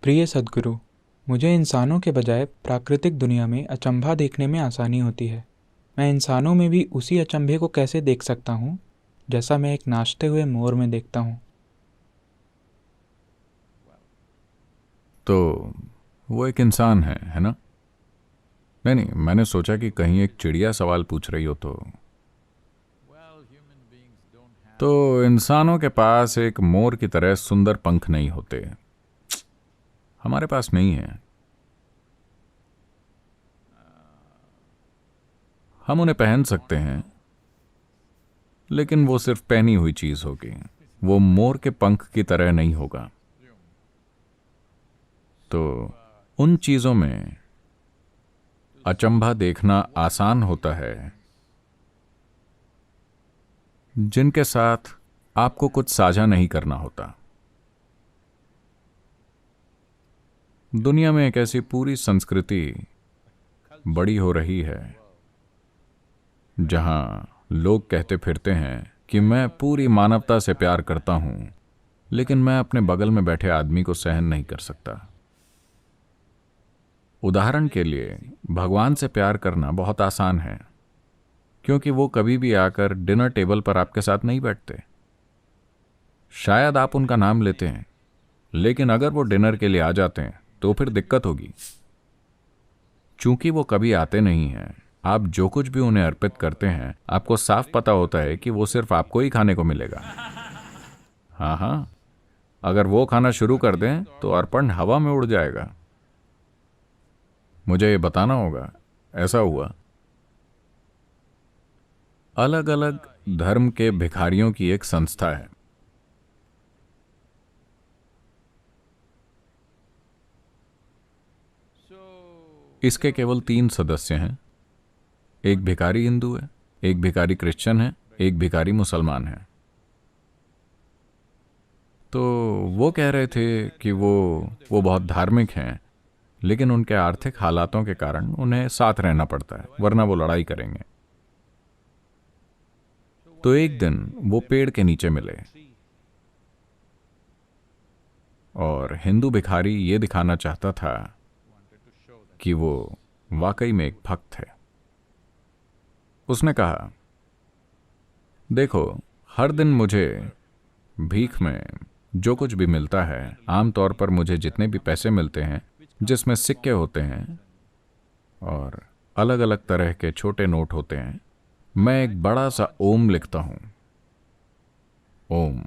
प्रिय सद्गुरु, मुझे इंसानों के बजाय प्राकृतिक दुनिया में अचंभा देखने में आसानी होती है। मैं इंसानों में भी उसी अचंभे को कैसे देख सकता हूँ जैसा मैं एक नाचते हुए मोर में देखता हूँ। तो वो एक इंसान है ना? नहीं नहीं, मैंने सोचा कि कहीं एक चिड़िया सवाल पूछ रही हो तो इंसानों के पास एक मोर की तरह सुंदर पंख नहीं होते। हमारे पास नहीं है। हम उन्हें पहन सकते हैं, लेकिन वो सिर्फ पहनी हुई चीज होगी। वो मोर के पंख की तरह नहीं होगा। तो उन चीजों में अचंभा देखना आसान होता है जिनके साथ आपको कुछ साझा नहीं करना होता। दुनिया में एक ऐसी पूरी संस्कृति बड़ी हो रही है जहां लोग कहते फिरते हैं कि मैं पूरी मानवता से प्यार करता हूं, लेकिन मैं अपने बगल में बैठे आदमी को सहन नहीं कर सकता। उदाहरण के लिए, भगवान से प्यार करना बहुत आसान है, क्योंकि वो कभी भी आकर डिनर टेबल पर आपके साथ नहीं बैठते। शायद आप उनका नाम लेते हैं, लेकिन अगर वो डिनर के लिए आ जाते हैं तो फिर दिक्कत होगी। चूंकि वो कभी आते नहीं हैं, आप जो कुछ भी उन्हें अर्पित करते हैं, आपको साफ पता होता है कि वो सिर्फ आपको ही खाने को मिलेगा। हाँ हाँ, अगर वो खाना शुरू कर दें तो अर्पण हवा में उड़ जाएगा। मुझे ये बताना होगा, ऐसा हुआ। अलग अलग धर्म के भिखारियों की एक संस्था है। इसके केवल 3 सदस्य हैं। एक भिखारी हिंदू है, एक भिखारी क्रिश्चियन है, एक भिखारी मुसलमान है। तो वो कह रहे थे कि वो बहुत धार्मिक हैं, लेकिन उनके आर्थिक हालातों के कारण उन्हें साथ रहना पड़ता है, वरना वो लड़ाई करेंगे। तो एक दिन वो पेड़ के नीचे मिले और हिंदू भिखारी ये दिखाना चाहता था कि वो वाकई में एक भक्त है। उसने कहा, देखो, हर दिन मुझे भीख में जो कुछ भी मिलता है, आमतौर पर मुझे जितने भी पैसे मिलते हैं जिसमें सिक्के होते हैं और अलग अलग तरह के छोटे नोट होते हैं, मैं एक बड़ा सा ओम लिखता हूं, ओम।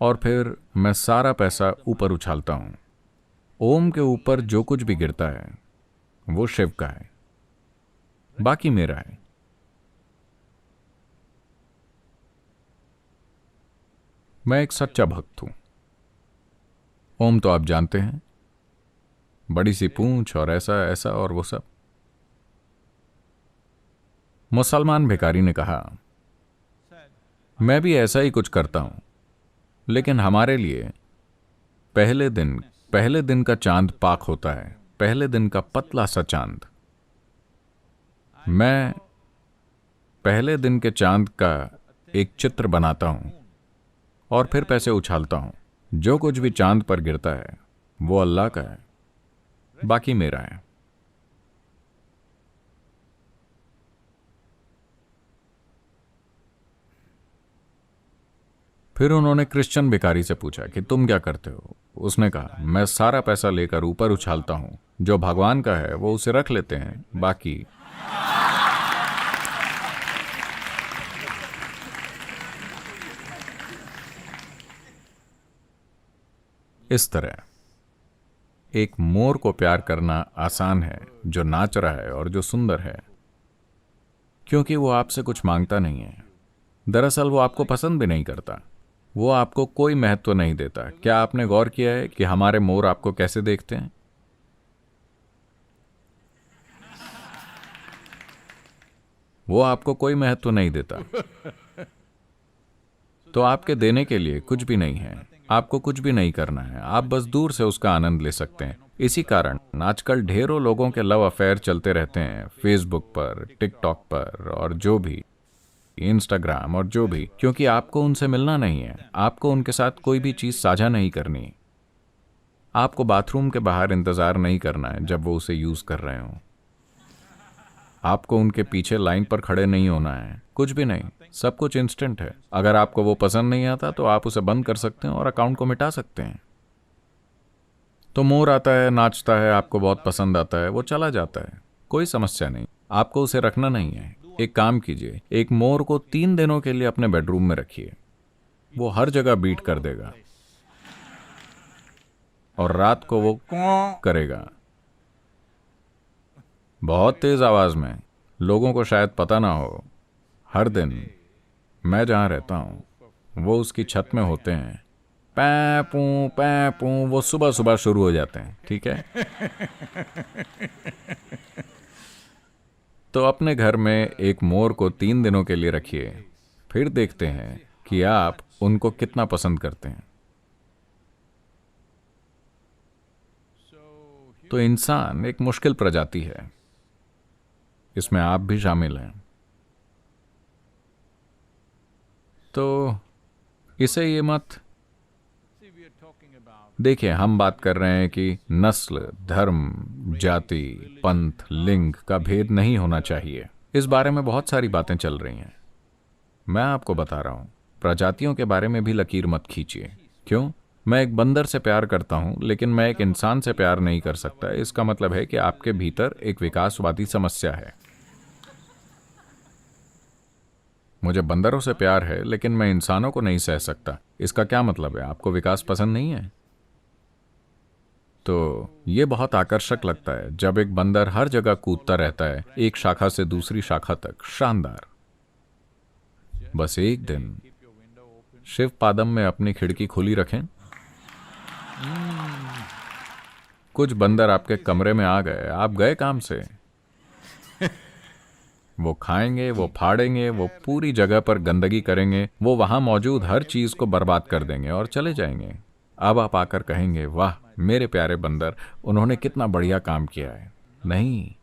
और फिर मैं सारा पैसा ऊपर उछालता हूं। ओम के ऊपर जो कुछ भी गिरता है वो शिव का है, बाकी मेरा है। मैं एक सच्चा भक्त हूं। ओम तो आप जानते हैं, बड़ी सी पूंछ और ऐसा ऐसा और वो सब। मुसलमान भिखारी ने कहा, मैं भी ऐसा ही कुछ करता हूं, लेकिन हमारे लिए पहले दिन का चांद पाक होता है, पहले दिन का पतला सा चांद। मैं पहले दिन के चांद का एक चित्र बनाता हूं और फिर पैसे उछालता हूं। जो कुछ भी चांद पर गिरता है वो अल्लाह का है, बाकी मेरा है। फिर उन्होंने क्रिश्चियन भिखारी से पूछा कि तुम क्या करते हो? उसने कहा, मैं सारा पैसा लेकर ऊपर उछालता हूं, जो भगवान का है वो उसे रख लेते हैं, बाकी। इस तरह एक मोर को प्यार करना आसान है, जो नाच रहा है और जो सुंदर है, क्योंकि वो आपसे कुछ मांगता नहीं है। दरअसल वो आपको पसंद भी नहीं करता, वो आपको कोई महत्व नहीं देता। क्या आपने गौर किया है कि हमारे मोर आपको कैसे देखते हैं? वो आपको कोई महत्व नहीं देता। तो आपके देने के लिए कुछ भी नहीं है, आपको कुछ भी नहीं करना है, आप बस दूर से उसका आनंद ले सकते हैं। इसी कारण आजकल ढेरों लोगों के लव अफेयर चलते रहते हैं, फेसबुक पर, टिकटॉक पर और जो भी, इंस्टाग्राम और जो भी, क्योंकि आपको उनसे मिलना नहीं है, आपको उनके साथ कोई भी चीज साझा नहीं करनी। आपको बाथरूम के बाहर इंतजार नहीं करना है जब वो उसे यूज कर रहे हो। आपको उनके पीछे लाइन पर खड़े नहीं होना है, कुछ भी नहीं, सब कुछ इंस्टेंट है। अगर आपको वो पसंद नहीं आता तो आप उसे बंद कर सकते हैं और अकाउंट को मिटा सकते हैं। तो मोर आता है, नाचता है, आपको बहुत पसंद आता है, वो चला जाता है, कोई समस्या नहीं, आपको उसे रखना नहीं है। एक काम कीजिए, एक मोर को 3 दिनों के लिए अपने बेडरूम में रखिए, वो हर जगह बीट कर देगा और रात को वो करेगा बहुत तेज आवाज में। लोगों को शायद पता ना हो, हर दिन मैं जहां रहता हूं वो उसकी छत में होते हैं, पै पू वो सुबह सुबह शुरू हो जाते हैं, ठीक है। तो अपने घर में एक मोर को 3 दिनों के लिए रखिए, फिर देखते हैं कि आप उनको कितना पसंद करते हैं। तो इंसान एक मुश्किल प्रजाति है, इसमें आप भी शामिल हैं। तो इसे ये मत देखिए, हम बात कर रहे हैं कि नस्ल, धर्म, जाति, पंथ, लिंग का भेद नहीं होना चाहिए। इस बारे में बहुत सारी बातें चल रही हैं। मैं आपको बता रहा हूं, प्रजातियों के बारे में भी लकीर मत खींचिए। क्यों? मैं एक बंदर से प्यार करता हूं लेकिन मैं एक इंसान से प्यार नहीं कर सकता। इसका मतलब है कि आपके भीतर एक विकासवादी समस्या है। मुझे बंदरों से प्यार है लेकिन मैं इंसानों को नहीं सह सकता। इसका क्या मतलब है? आपको विकास पसंद नहीं है? तो ये बहुत आकर्षक लगता है जब एक बंदर हर जगह कूदता रहता है, एक शाखा से दूसरी शाखा तक, शानदार। बस एक दिन शिव पादम में अपनी खिड़की खुली रखें, कुछ बंदर आपके कमरे में आ गए, आप गए काम से। वो खाएंगे, वो फाड़ेंगे, वो पूरी जगह पर गंदगी करेंगे, वो वहां मौजूद हर चीज को बर्बाद कर देंगे और चले जाएंगे। अब आप आकर कहेंगे, वाह मेरे प्यारे बंदर, उन्होंने कितना बढ़िया काम किया है। नहीं,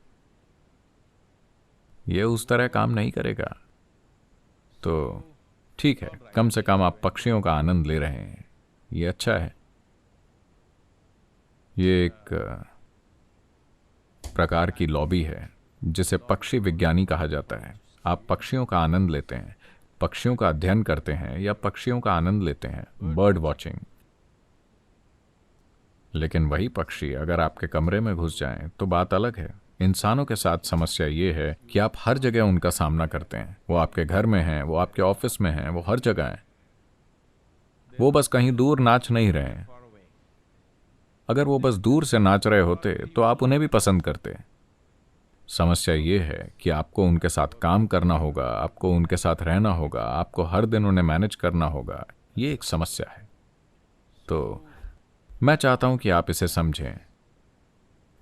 ये उस तरह काम नहीं करेगा। तो ठीक है, कम से कम आप पक्षियों का आनंद ले रहे हैं, ये अच्छा है। ये एक प्रकार की लॉबी है जिसे पक्षी विज्ञानी कहा जाता है। आप पक्षियों का आनंद लेते हैं, पक्षियों का अध्ययन करते हैं या पक्षियों का आनंद लेते हैं, बर्ड वॉचिंग। लेकिन वही पक्षी अगर आपके कमरे में घुस जाएं तो बात अलग है। इंसानों के साथ समस्या ये है कि आप हर जगह उनका सामना करते हैं। वो आपके घर में हैं, वो आपके ऑफिस में हैं, वो हर जगह हैं। वो बस कहीं दूर नाच नहीं रहे हैं। अगर वो बस दूर से नाच रहे होते तो आप उन्हें भी पसंद करते। समस्या ये है कि आपको उनके साथ काम करना होगा, आपको उनके साथ रहना होगा, आपको हर दिन उन्हें मैनेज करना होगा। ये एक समस्या है। तो मैं चाहता हूं कि आप इसे समझें।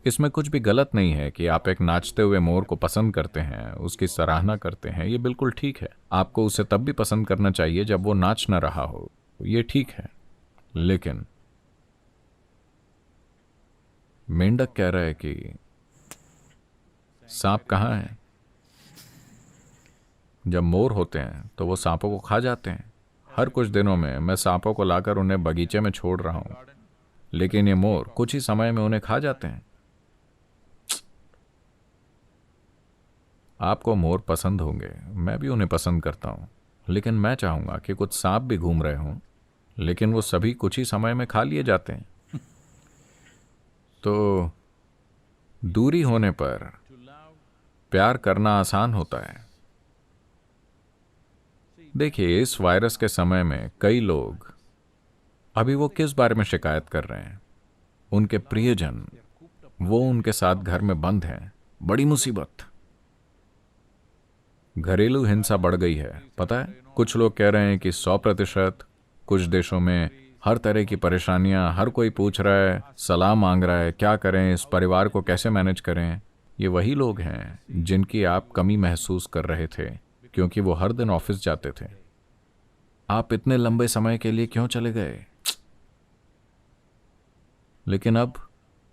इसमें कुछ भी गलत नहीं है कि आप एक नाचते हुए मोर को पसंद करते हैं, उसकी सराहना करते हैं, ये बिल्कुल ठीक है। आपको उसे तब भी पसंद करना चाहिए जब वो नाच न रहा हो, ये ठीक है। लेकिन मेंढक कह रहा है कि सांप कहाँ है? जब मोर होते हैं तो वो सांपों को खा जाते हैं। हर कुछ दिनों में मैं सांपों को लाकर उन्हें बगीचे में छोड़ रहा हूं, लेकिन ये मोर कुछ ही समय में उन्हें खा जाते हैं। आपको मोर पसंद होंगे, मैं भी उन्हें पसंद करता हूं, लेकिन मैं चाहूंगा कि कुछ सांप भी घूम रहे हों, लेकिन वो सभी कुछ ही समय में खा लिए जाते हैं। तो दूरी होने पर प्यार करना आसान होता है। देखिए, इस वायरस के समय में कई लोग अभी वो किस बारे में शिकायत कर रहे हैं? उनके प्रियजन, वो उनके साथ घर में बंद हैं। बड़ी मुसीबत। घरेलू हिंसा बढ़ गई है, पता है? कुछ लोग कह रहे हैं कि 100%। कुछ देशों में हर तरह की परेशानियां, हर कोई पूछ रहा है, सलाह मांग रहा है, क्या करें, इस परिवार को कैसे मैनेज करें। ये वही लोग हैं जिनकी आप कमी महसूस कर रहे थे क्योंकि वो हर दिन ऑफिस जाते थे। आप इतने लंबे समय के लिए क्यों चले गए? लेकिन अब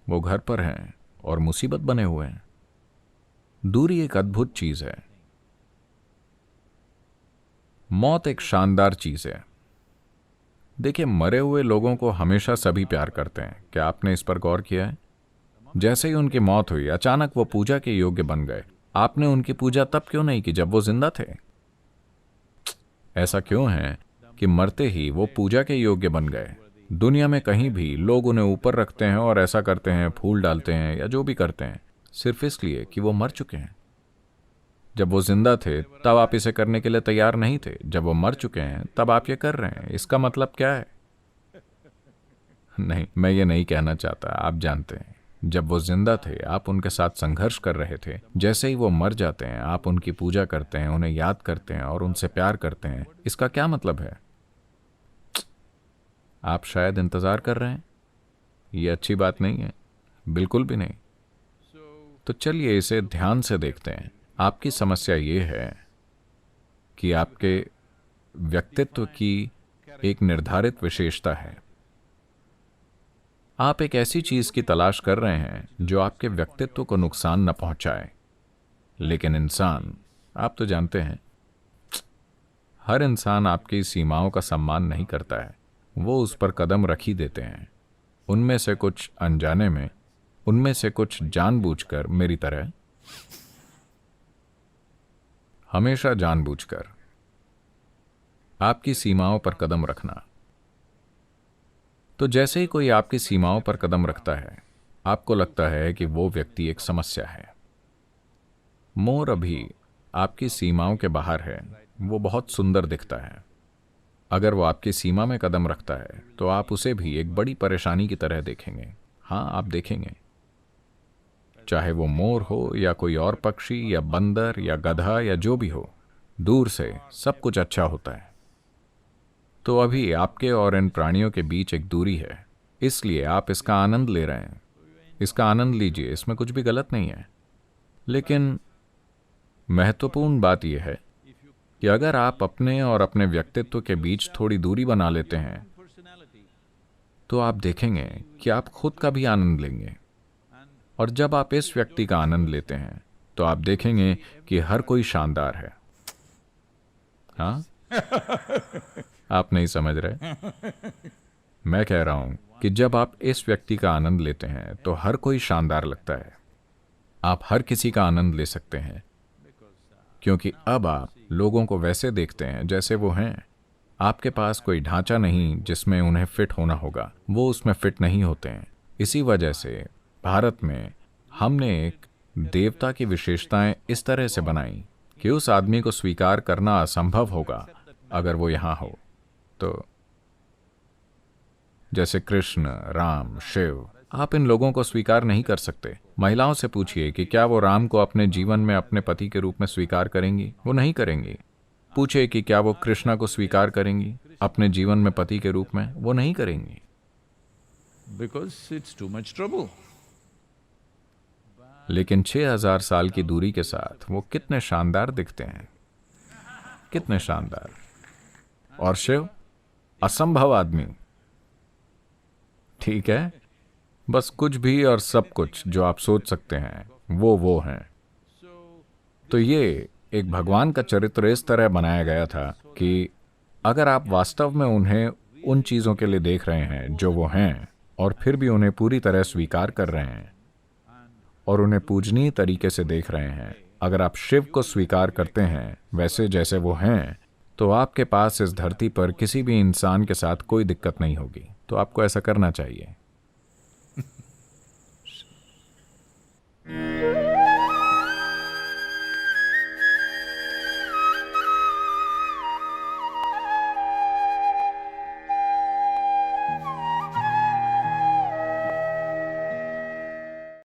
वो घर पर हैं और मुसीबत बने हुए हैं। दूरी एक अद्भुत चीज है। मौत एक शानदार चीज है। देखिए, मरे हुए लोगों को हमेशा सभी प्यार करते हैं। क्या आपने इस पर गौर किया है? जैसे ही उनकी मौत हुई, अचानक वो पूजा के योग्य बन गए। आपने उनकी पूजा तब क्यों नहीं की जब वो जिंदा थे? ऐसा क्यों है कि मरते ही वो पूजा के योग्य बन गए? दुनिया में कहीं भी लोग उन्हें ऊपर रखते हैं और ऐसा करते हैं, फूल डालते हैं या जो भी करते हैं, सिर्फ इसलिए कि वो मर चुके हैं। जब वो जिंदा थे तब आप इसे करने के लिए तैयार नहीं थे। जब वो मर चुके हैं तब आप ये कर रहे हैं। इसका मतलब क्या है? नहीं, मैं ये नहीं कहना चाहता। आप जानते हैं, जब वो जिंदा थे आप उनके साथ संघर्ष कर रहे थे। जैसे ही वो मर जाते हैं आप उनकी पूजा करते हैं, उन्हें याद करते हैं और उनसे प्यार करते हैं। इसका क्या मतलब है? आप शायद इंतजार कर रहे हैं। ये अच्छी बात नहीं है, बिल्कुल भी नहीं। तो चलिए इसे ध्यान से देखते हैं। आपकी समस्या ये है कि आपके व्यक्तित्व की एक निर्धारित विशेषता है। आप एक ऐसी चीज की तलाश कर रहे हैं जो आपके व्यक्तित्व को नुकसान न पहुंचाए। लेकिन इंसान, आप तो जानते हैं, हर इंसान आपकी सीमाओं का सम्मान नहीं करता है। वो उस पर कदम रख ही देते हैं। उनमें से कुछ अनजाने में, उनमें से कुछ जानबूझकर, मेरी तरह। हमेशा जानबूझकर आपकी सीमाओं पर कदम रखना। तो जैसे ही कोई आपकी सीमाओं पर कदम रखता है, आपको लगता है कि वो व्यक्ति एक समस्या है। मोर अभी आपकी सीमाओं के बाहर है। वो बहुत सुंदर दिखता है। अगर वो आपकी सीमा में कदम रखता है तो आप उसे भी एक बड़ी परेशानी की तरह देखेंगे। हाँ, आप देखेंगे। चाहे वो मोर हो या कोई और पक्षी या बंदर या गधा या जो भी हो, दूर से सब कुछ अच्छा होता है। तो अभी आपके और इन प्राणियों के बीच एक दूरी है, इसलिए आप इसका आनंद ले रहे हैं। इसका आनंद लीजिए, इसमें कुछ भी गलत नहीं है। लेकिन महत्वपूर्ण बात यह है कि अगर आप अपने और अपने व्यक्तित्व के बीच थोड़ी दूरी बना लेते हैं तो आप देखेंगे कि आप खुद का भी आनंद लेंगे। और जब आप इस व्यक्ति का आनंद लेते हैं तो आप देखेंगे कि हर कोई शानदार है। हाँ, आप नहीं समझ रहे। मैं कह रहा हूं कि जब आप इस व्यक्ति का आनंद लेते हैं तो हर कोई शानदार लगता है। आप हर किसी का आनंद ले सकते हैं, क्योंकि अब आप लोगों को वैसे देखते हैं जैसे वो हैं। आपके पास कोई ढांचा नहीं जिसमें उन्हें फिट होना होगा। वो उसमें फिट नहीं होते हैं। इसी वजह से भारत में हमने एक देवता की विशेषताएं इस तरह से बनाई कि उस आदमी को स्वीकार करना असंभव होगा अगर वो यहां हो। तो जैसे कृष्ण, राम, शिव, आप इन लोगों को स्वीकार नहीं कर सकते। महिलाओं से पूछिए कि क्या वो राम को अपने जीवन में अपने पति के रूप में स्वीकार करेंगी? वो नहीं करेंगी। पूछिए कि क्या वो कृष्णा को स्वीकार करेंगी अपने जीवन में पति के रूप में? वो नहीं करेंगी। Because it's too much trouble. लेकिन 6000 साल की दूरी के साथ वो कितने शानदार दिखते हैं, कितने शानदार। और शिव, असंभव आदमी। ठीक है, बस कुछ भी और सब कुछ जो आप सोच सकते हैं वो हैं। तो ये एक भगवान का चरित्र इस तरह बनाया गया था कि अगर आप वास्तव में उन्हें उन चीजों के लिए देख रहे हैं जो वो हैं, और फिर भी उन्हें पूरी तरह स्वीकार कर रहे हैं और उन्हें पूजनीय तरीके से देख रहे हैं, अगर आप शिव को स्वीकार करते हैं वैसे जैसे वो हैं, तो आपके पास इस धरती पर किसी भी इंसान के साथ कोई दिक्कत नहीं होगी। तो आपको ऐसा करना चाहिए।